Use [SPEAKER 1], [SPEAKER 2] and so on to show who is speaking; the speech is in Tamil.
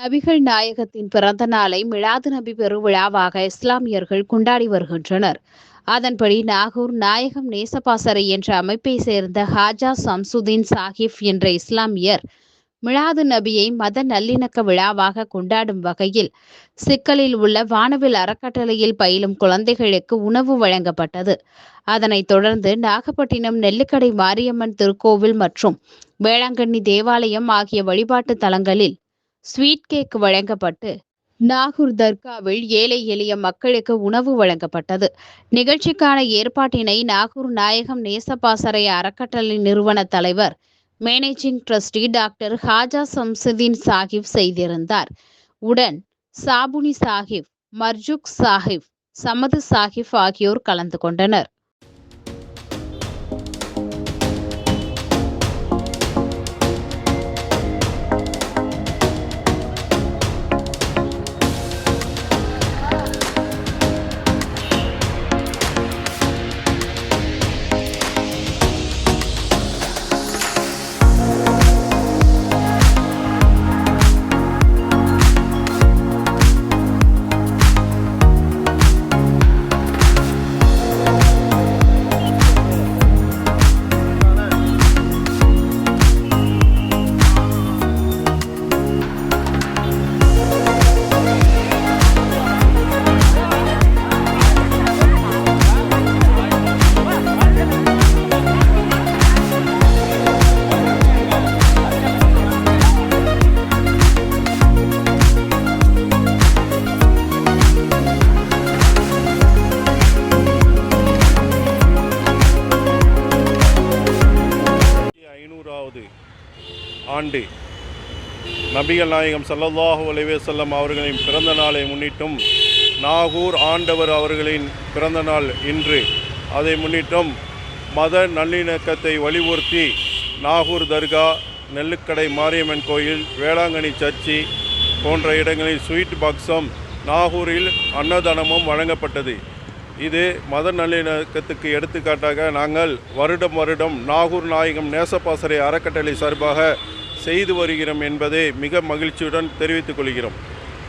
[SPEAKER 1] நபிகள் நாயகத்தின் பிறந்த நாளை மிலாது நபி பெருவிழாவாக இஸ்லாமியர்கள் கொண்டாடி வருகின்றனர். அதன்படி நாகூர் நாயகம் நேசபாசறை என்ற அமைப்பை சேர்ந்த ஹாஜா சம்சுதீன் சாஹிப் என்ற இஸ்லாமியர் மிலாது நபியை மத நல்லிணக்க விழாவாக கொண்டாடும் வகையில் சிக்கலில் உள்ள வானவில் அறக்கட்டளையில் பயிலும் குழந்தைகளுக்கு உணவு வழங்கப்பட்டது. அதனைத் தொடர்ந்து நாகப்பட்டினம் நெல்லிக்கடை மாரியம்மன் திருக்கோவில் மற்றும் வேளாங்கண்ணி தேவாலயம் ஆகிய வழிபாட்டு தலங்களில் ஸ்வீட் கேக் வழங்கப்பட்டு நாகூர் தர்காவில் ஏழை எளிய மக்களுக்கு உணவு வழங்கப்பட்டது. நிகழ்ச்சிக்கான ஏற்பாட்டினை நாகூர் நாயகம் நேசபாசறை அறக்கட்டளை நிறுவன தலைவர் managing trustee doctor Haja Samsudeen Sahib செய்திருந்தார். உடன் சாபுனி சாஹிப், மர்ஜுக் சாஹிப், சமது சாஹிப் ஆகியோர் கலந்து கொண்டனர்.
[SPEAKER 2] ஆண்டு நபிகள் நாயகம் ஸல்லல்லாஹு அலைஹி வஸல்லம் அவர்களின் பிறந்த நாளை முன்னிட்டும் நாகூர் ஆண்டவர் அவர்களின் பிறந்த நாள் இன்று. அதை முன்னிட்டும் மத நல்லிணக்கத்தை வலியுறுத்தி நாகூர் தர்கா, நெல்லிக்கடை மாரியம்மன் கோயில், வேளாங்கண்ணி சர்ச்சி போன்ற இடங்களில் ஸ்வீட் பாக்ஸும் நாகூரில் அன்னதானமும் வழங்கப்பட்டது. இது மத நல்லிணக்கத்துக்கு எடுத்துக்காட்டாக நாங்கள் வருடம் நாகூர் நாயகம் நேசபாசறை அறக்கட்டளை சார்பாக செய்து வருகிறோம் என்பதை மிக மகிழ்ச்சியுடன் தெரிவித்துக் கொள்கிறோம்.